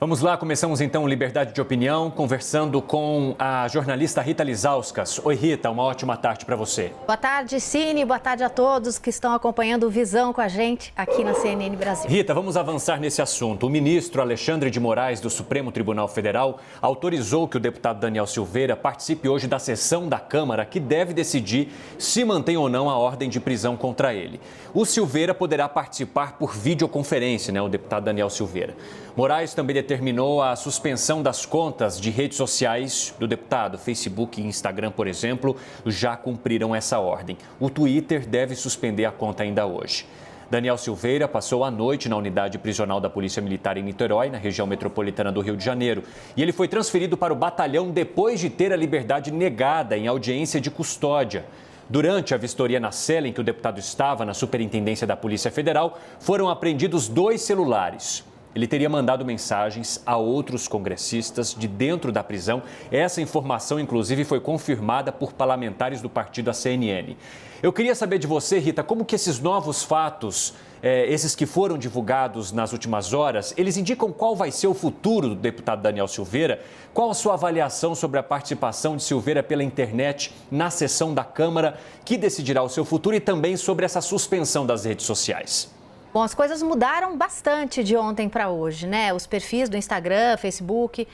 Vamos lá, começamos então Liberdade de Opinião, conversando com a jornalista Rita Lizauskas. Oi, Rita, uma ótima tarde para você. Boa tarde, Cine, boa tarde a todos que estão acompanhando o Visão com a gente aqui na CNN Brasil. Rita, vamos avançar nesse assunto. O ministro Alexandre de Moraes, do Supremo Tribunal Federal, autorizou que o deputado Daniel Silveira participe hoje da sessão da Câmara que deve decidir se mantém ou não a ordem de prisão contra ele. O Silveira poderá participar por videoconferência, o deputado Daniel Silveira. Moraes também determinou a suspensão das contas de redes sociais do deputado. Facebook e Instagram, por exemplo, já cumpriram essa ordem. O Twitter deve suspender a conta ainda hoje. Daniel Silveira passou a noite na unidade prisional da Polícia Militar em Niterói, na região metropolitana do Rio de Janeiro. E ele foi transferido para o batalhão depois de ter a liberdade negada em audiência de custódia. Durante a vistoria na cela em que o deputado estava, na Superintendência da Polícia Federal, foram apreendidos 2 celulares. Ele teria mandado mensagens a outros congressistas de dentro da prisão. Essa informação, inclusive, foi confirmada por parlamentares do partido CNN. Eu queria saber de você, Rita, como que esses novos fatos, esses que foram divulgados nas últimas horas, eles indicam qual vai ser o futuro do deputado Daniel Silveira? Qual a sua avaliação sobre a participação de Silveira pela internet na sessão da Câmara, que decidirá o seu futuro, e também sobre essa suspensão das redes sociais? Bom, as coisas mudaram bastante de ontem para hoje, né? Os perfis do Instagram, Facebook,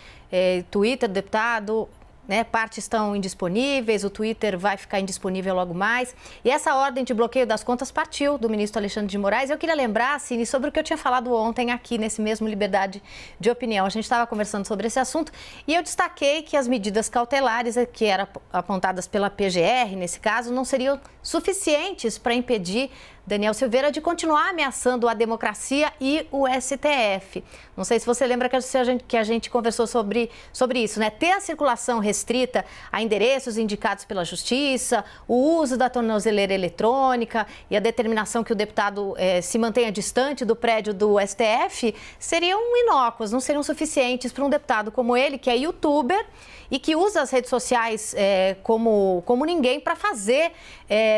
Twitter do deputado, parte estão indisponíveis, o Twitter vai ficar indisponível logo mais. E essa ordem de bloqueio das contas partiu do ministro Alexandre de Moraes. Eu queria lembrar, Cine, sobre o que eu tinha falado ontem aqui nesse mesmo Liberdade de Opinião. A gente estava conversando sobre esse assunto e eu destaquei que as medidas cautelares que eram apontadas pela PGR, nesse caso, não seriam suficientes para impedir Daniel Silveira de continuar ameaçando a democracia e o STF. Não sei se você lembra que a gente conversou sobre isso, né? Ter a circulação restrita a endereços indicados pela Justiça, o uso da tornozeleira eletrônica e a determinação que o deputado se mantenha distante do prédio do STF seriam inócuas, não seriam suficientes para um deputado como ele, que é youtuber e que usa as redes sociais como ninguém para fazer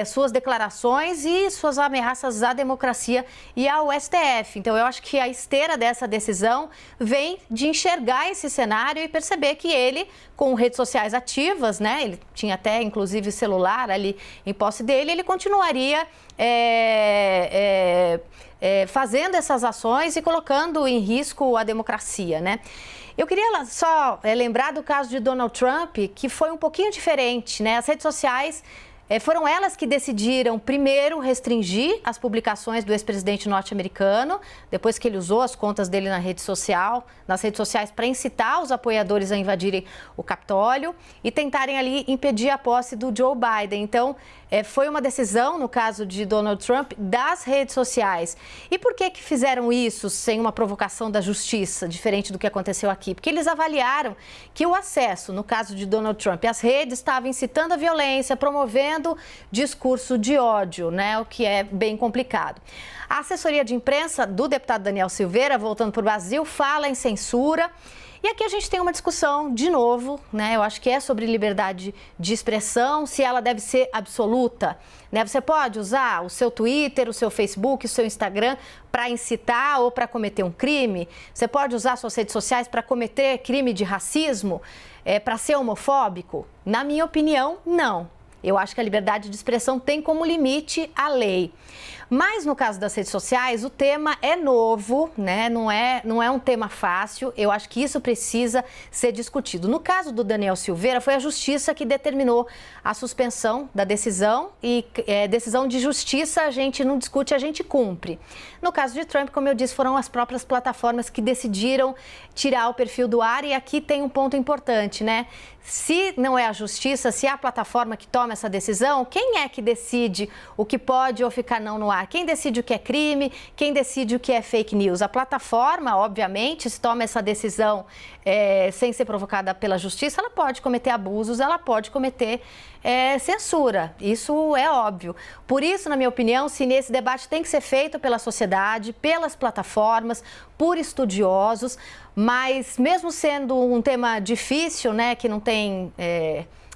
suas declarações e suas ameaças à democracia e ao STF. Então, eu acho que a esteira dessa decisão vem de enxergar esse cenário e perceber que ele, com redes sociais ativas, ele tinha até, inclusive, celular ali em posse dele, ele continuaria fazendo essas ações e colocando em risco a democracia, Eu queria só lembrar do caso de Donald Trump, que foi um pouquinho diferente, As redes sociais foram elas que decidiram primeiro restringir as publicações do ex-presidente norte-americano, depois que ele usou as contas dele nas redes sociais para incitar os apoiadores a invadirem o Capitólio e tentarem ali impedir a posse do Joe Biden. Então, foi uma decisão, no caso de Donald Trump, das redes sociais. E por que fizeram isso sem uma provocação da justiça, diferente do que aconteceu aqui? Porque eles avaliaram que o acesso, no caso de Donald Trump, às redes estava incitando a violência, promovendo discurso de ódio, o que é bem complicado. A assessoria de imprensa do deputado Daniel Silveira, voltando para o Brasil, fala em censura. E aqui a gente tem uma discussão, de novo, eu acho que é sobre liberdade de expressão, se ela deve ser absoluta. Você pode usar o seu Twitter, o seu Facebook, o seu Instagram para incitar ou para cometer um crime? Você pode usar suas redes sociais para cometer crime de racismo, para ser homofóbico? Na minha opinião, não. Eu acho que a liberdade de expressão tem como limite a lei. Mas no caso das redes sociais, o tema é novo, não é um tema fácil. Eu acho que isso precisa ser discutido. No caso do Daniel Silveira, foi a Justiça que determinou a suspensão da decisão e decisão de justiça a gente não discute, a gente cumpre. No caso de Trump, como eu disse, foram as próprias plataformas que decidiram tirar o perfil do ar e aqui tem um ponto importante, Se não é a Justiça, se é a plataforma que toma essa decisão, quem é que decide o que pode ou ficar não no ar? Quem decide o que é crime? Quem decide o que é fake news? A plataforma, obviamente, se toma essa decisão sem ser provocada pela Justiça, ela pode cometer abusos, ela pode cometer censura. Isso é óbvio. Por isso, na minha opinião, esse debate tem que ser feito pela sociedade, pelas plataformas, por estudiosos, mas mesmo sendo um tema difícil, que não tem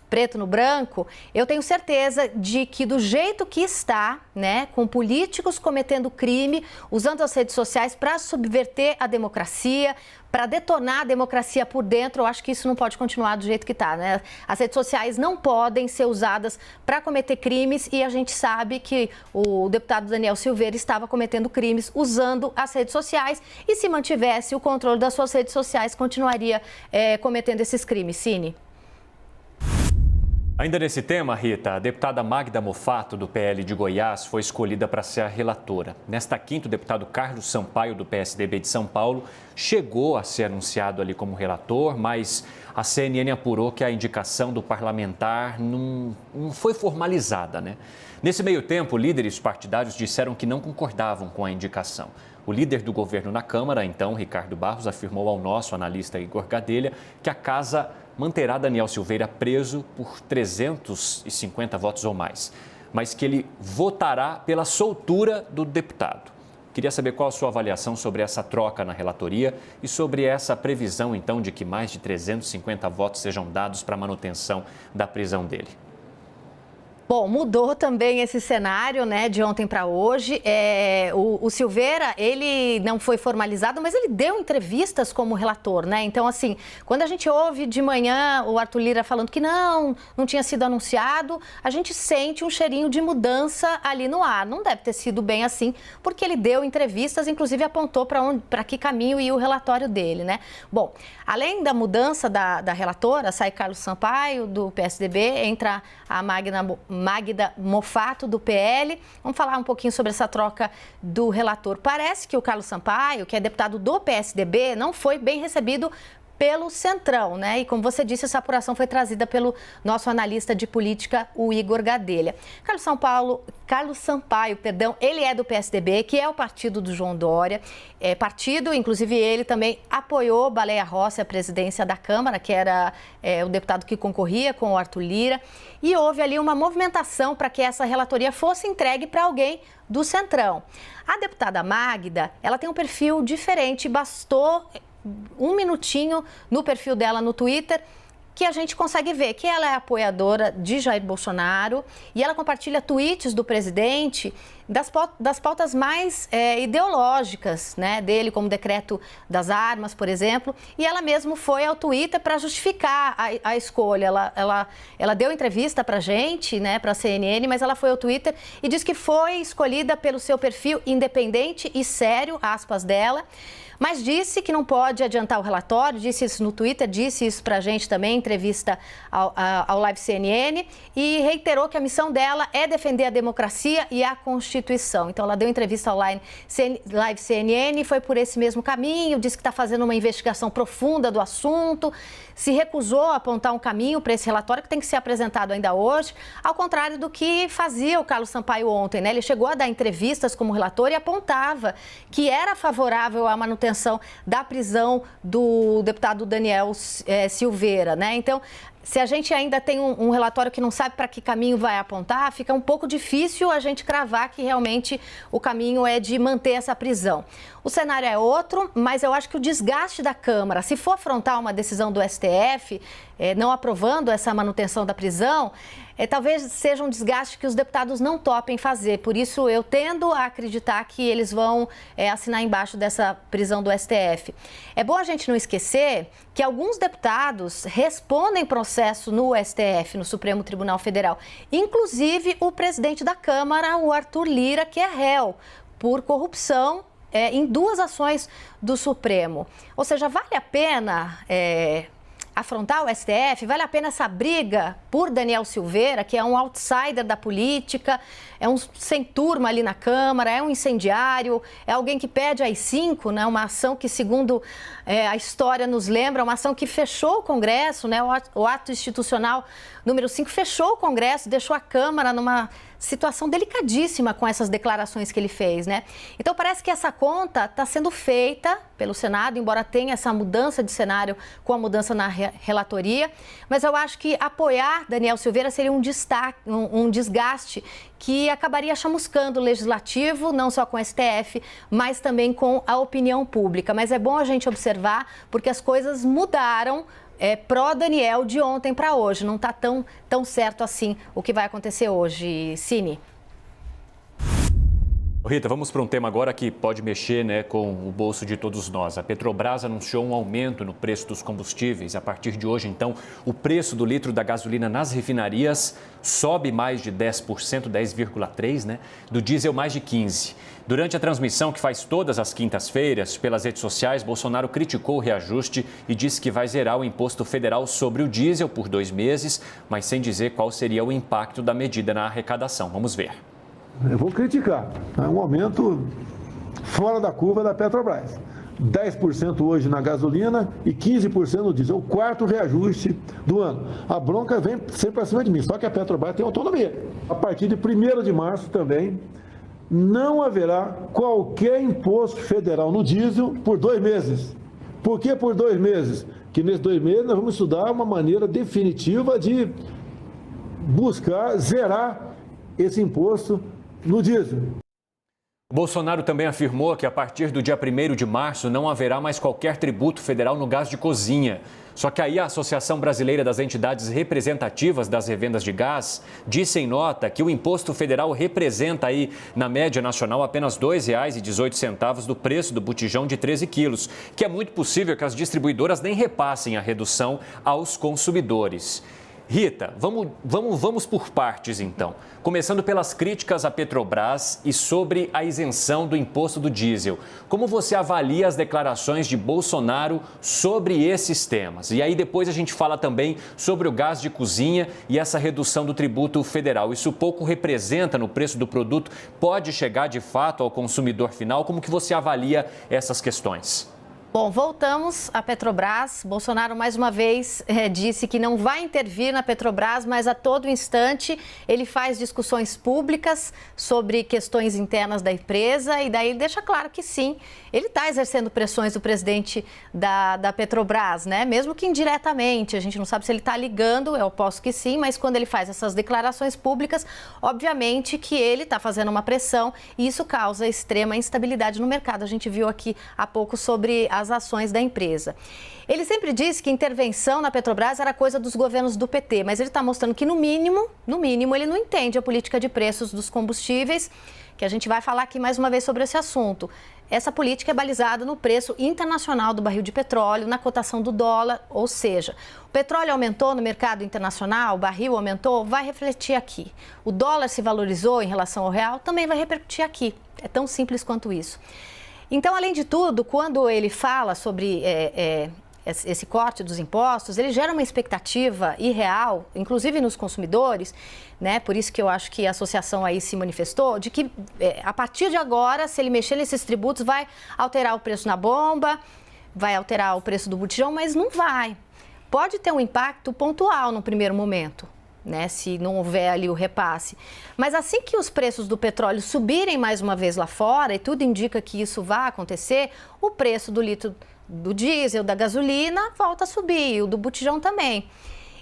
preto no branco, eu tenho certeza de que do jeito que está, né, com políticos cometendo crime, usando as redes sociais para subverter a democracia, para detonar a democracia por dentro, eu acho que isso não pode continuar do jeito que está, né? As redes sociais não podem ser usadas para cometer crimes e a gente sabe que o deputado Daniel Silveira estava cometendo crimes usando as redes sociais e se mantivesse o controle das suas redes sociais, continuaria cometendo esses crimes. Cine. Ainda nesse tema, Rita, a deputada Magda Mofato, do PL de Goiás, foi escolhida para ser a relatora. Nesta quinta, o deputado Carlos Sampaio, do PSDB de São Paulo, chegou a ser anunciado ali como relator, mas a CNN apurou que a indicação do parlamentar não foi formalizada, né? Nesse meio tempo, líderes partidários disseram que não concordavam com a indicação. O líder do governo na Câmara, então, Ricardo Barros, afirmou ao nosso analista Igor Gadelha que a casa manterá Daniel Silveira preso por 350 votos ou mais, mas que ele votará pela soltura do deputado. Queria saber qual a sua avaliação sobre essa troca na relatoria e sobre essa previsão, então, de que mais de 350 votos sejam dados para a manutenção da prisão dele. Bom, mudou também esse cenário, né, de ontem para hoje. O Silveira, ele não foi formalizado, mas ele deu entrevistas como relator, né? Então, assim, quando a gente ouve de manhã o Arthur Lira falando que não tinha sido anunciado, a gente sente um cheirinho de mudança ali no ar. Não deve ter sido bem assim, porque ele deu entrevistas, inclusive apontou para que caminho ia o relatório dele, né? Bom, além da mudança da relatora, sai Carlos Sampaio, do PSDB, entra a Magda Mofato, do PL. Vamos falar um pouquinho sobre essa troca do relator. Parece que o Carlos Sampaio, que é deputado do PSDB, não foi bem recebido pelo Centrão, né? E como você disse, essa apuração foi trazida pelo nosso analista de política, o Igor Gadelha. Carlos Sampaio, ele é do PSDB, que é o partido do João Dória. Inclusive ele também apoiou Baleia Rossi à presidência da Câmara, que era o deputado que concorria com o Arthur Lira. E houve ali uma movimentação para que essa relatoria fosse entregue para alguém do Centrão. A deputada Magda, ela tem um perfil diferente, bastou um minutinho no perfil dela no Twitter que a gente consegue ver que ela é apoiadora de Jair Bolsonaro e ela compartilha tweets do presidente das pautas mais ideológicas, né, dele, como o decreto das armas, por exemplo, e ela mesmo foi ao Twitter para justificar a escolha. Ela deu entrevista para a gente, né, para a CNN, mas ela foi ao Twitter e disse que foi escolhida pelo seu perfil independente e sério, aspas dela, mas disse que não pode adiantar o relatório, disse isso no Twitter, disse isso para a gente também, em entrevista ao Live CNN, e reiterou que a missão dela é defender a democracia e a Constituição. Então, ela deu entrevista ao Live CNN, foi por esse mesmo caminho, disse que está fazendo uma investigação profunda do assunto, se recusou a apontar um caminho para esse relatório que tem que ser apresentado ainda hoje, ao contrário do que fazia o Carlos Sampaio ontem, né? Ele chegou a dar entrevistas como relator e apontava que era favorável à manutenção da prisão do deputado Daniel Silveira, né? Então, se a gente ainda tem um relatório que não sabe para que caminho vai apontar, fica um pouco difícil a gente cravar que realmente o caminho é de manter essa prisão. O cenário é outro, mas eu acho que o desgaste da Câmara, se for afrontar uma decisão do STF, não aprovando essa manutenção da prisão, talvez seja um desgaste que os deputados não topem fazer. Por isso, eu tendo a acreditar que eles vão assinar embaixo dessa prisão do STF. É bom a gente não esquecer que alguns deputados respondem processo no STF, no Supremo Tribunal Federal. Inclusive, o presidente da Câmara, o Arthur Lira, que é réu por corrupção em 2 ações do Supremo. Ou seja, vale a pena afrontar o STF? Vale a pena essa briga por Daniel Silveira, que é um outsider da política, é um sem turma ali na Câmara, é um incendiário, é alguém que pede AI-5, né? Uma ação que, segundo a história nos lembra, uma ação que fechou o Congresso, né? O ato institucional número 5 fechou o Congresso, deixou a Câmara numa situação delicadíssima com essas declarações que ele fez, né? Então, parece que essa conta está sendo feita pelo Senado, embora tenha essa mudança de cenário com a mudança na relatoria, mas eu acho que apoiar Daniel Silveira seria um desgaste que acabaria chamuscando o Legislativo, não só com o STF, mas também com a opinião pública. Mas é bom a gente observar, porque as coisas mudaram pró-Daniel de ontem para hoje. Não está tão certo assim o que vai acontecer hoje, Cine. Rita, vamos para um tema agora que pode mexer, né, com o bolso de todos nós. A Petrobras anunciou um aumento no preço dos combustíveis. A partir de hoje, então, o preço do litro da gasolina nas refinarias sobe mais de 10%, 10,3%, né? Do diesel mais de 15%. Durante a transmissão que faz todas as quintas-feiras pelas redes sociais, Bolsonaro criticou o reajuste e disse que vai zerar o imposto federal sobre o diesel por 2 meses, mas sem dizer qual seria o impacto da medida na arrecadação. Vamos ver. Eu vou criticar. É um aumento fora da curva da Petrobras. 10% hoje na gasolina e 15% no diesel. O quarto reajuste do ano. A bronca vem sempre para cima de mim, só que a Petrobras tem autonomia. A partir de 1º de março também não haverá qualquer imposto federal no diesel por 2 meses. Por que por 2 meses? Que nesses 2 meses nós vamos estudar uma maneira definitiva de buscar zerar esse imposto no diesel. O Bolsonaro também afirmou que a partir do dia 1º de março não haverá mais qualquer tributo federal no gás de cozinha. Só que aí a Associação Brasileira das Entidades Representativas das Revendas de Gás disse em nota que o imposto federal representa aí, na média nacional, apenas R$ 2,18 do preço do botijão de 13 quilos, que é muito possível que as distribuidoras nem repassem a redução aos consumidores. Rita, vamos por partes então. Começando pelas críticas à Petrobras e sobre a isenção do imposto do diesel. Como você avalia as declarações de Bolsonaro sobre esses temas? E aí depois a gente fala também sobre o gás de cozinha e essa redução do tributo federal. Isso pouco representa no preço do produto? Pode chegar de fato ao consumidor final? Como que você avalia essas questões? Bom, voltamos à Petrobras. Bolsonaro, mais uma vez, disse que não vai intervir na Petrobras, mas a todo instante ele faz discussões públicas sobre questões internas da empresa e daí ele deixa claro que sim, ele está exercendo pressões do presidente da Petrobras, né? Mesmo que indiretamente, a gente não sabe se ele está ligando, eu aposto que sim, mas quando ele faz essas declarações públicas, obviamente que ele está fazendo uma pressão e isso causa extrema instabilidade no mercado. A gente viu aqui há pouco sobre as ações da empresa. Ele sempre disse que intervenção na Petrobras era coisa dos governos do PT, mas ele está mostrando que, no mínimo, ele não entende a política de preços dos combustíveis, que a gente vai falar aqui mais uma vez sobre esse assunto. Essa política é balizada no preço internacional do barril de petróleo, na cotação do dólar, ou seja, o petróleo aumentou no mercado internacional, o barril aumentou, vai refletir aqui. O dólar se valorizou em relação ao real, também vai repercutir aqui. É tão simples quanto isso. Então, além de tudo, quando ele fala sobre esse corte dos impostos, ele gera uma expectativa irreal, inclusive nos consumidores, né? Por isso que eu acho que a associação aí se manifestou, de que a partir de agora, se ele mexer nesses tributos, vai alterar o preço na bomba, vai alterar o preço do botijão, mas não vai. Pode ter um impacto pontual no primeiro momento, né, se não houver ali o repasse. Mas assim que os preços do petróleo subirem mais uma vez lá fora, e tudo indica que isso vai acontecer, o preço do litro do diesel, da gasolina, volta a subir, o do botijão também.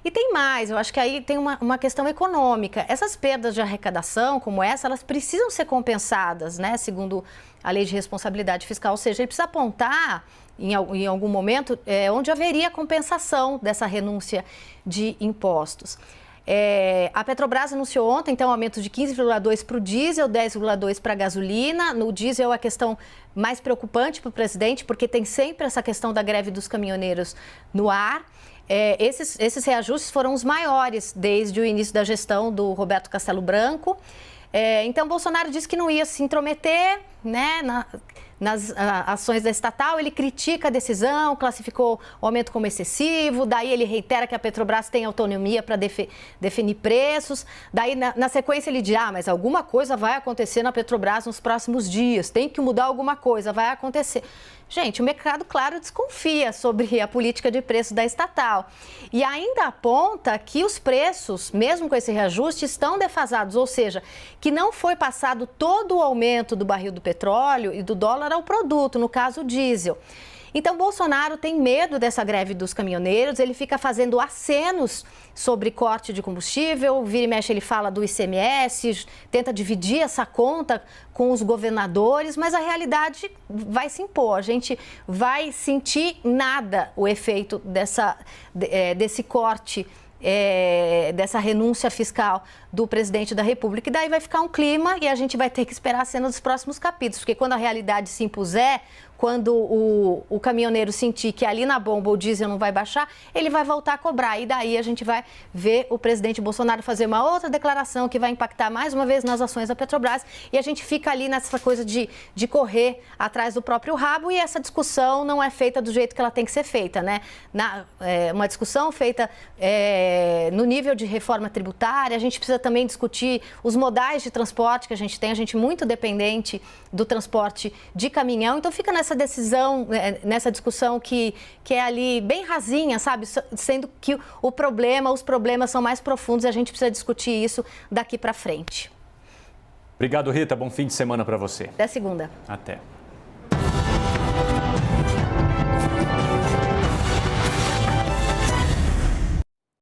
E tem mais, eu acho que aí tem uma questão econômica. Essas perdas de arrecadação, como essa, elas precisam ser compensadas, né, segundo a Lei de Responsabilidade Fiscal. Ou seja, ele precisa apontar, em algum momento, onde haveria compensação dessa renúncia de impostos. A Petrobras anunciou ontem, então, um aumento de 15,2% para o diesel, 10,2% para a gasolina. No diesel, a questão mais preocupante para o presidente, porque tem sempre essa questão da greve dos caminhoneiros no ar. Esses reajustes foram os maiores desde o início da gestão do Roberto Castelo Branco. Então, Bolsonaro disse que não ia se intrometer, né, nas ações da estatal. Ele critica a decisão, classificou o aumento como excessivo, daí ele reitera que a Petrobras tem autonomia para definir preços, daí na sequência ele diz, mas alguma coisa vai acontecer na Petrobras nos próximos dias, tem que mudar alguma coisa, vai acontecer. Gente, o mercado, claro, desconfia sobre a política de preços da estatal e ainda aponta que os preços, mesmo com esse reajuste, estão defasados, ou seja, que não foi passado todo o aumento do barril do petróleo e do dólar ao produto, no caso o diesel. Então, Bolsonaro tem medo dessa greve dos caminhoneiros, ele fica fazendo acenos sobre corte de combustível, vira e mexe ele fala do ICMS, tenta dividir essa conta com os governadores, mas a realidade vai se impor. A gente vai sentir nada o efeito desse corte, dessa renúncia fiscal do presidente da República. E daí vai ficar um clima e a gente vai ter que esperar a cena dos próximos capítulos, porque quando a realidade se impuser, quando o caminhoneiro sentir que ali na bomba o diesel não vai baixar, ele vai voltar a cobrar. E daí a gente vai ver o presidente Bolsonaro fazer uma outra declaração que vai impactar mais uma vez nas ações da Petrobras. E a gente fica ali nessa coisa de correr atrás do próprio rabo, e essa discussão não é feita do jeito que ela tem que ser feita, né? Uma discussão feita no nível de reforma tributária. A gente precisa também discutir os modais de transporte que a gente tem. A gente é muito dependente do transporte de caminhão. Então fica nessa decisão, nessa discussão que é ali bem rasinha, sabe? Sendo que os problemas são mais profundos e a gente precisa discutir isso daqui para frente. Obrigado, Rita. Bom fim de semana para você. Até segunda. Até.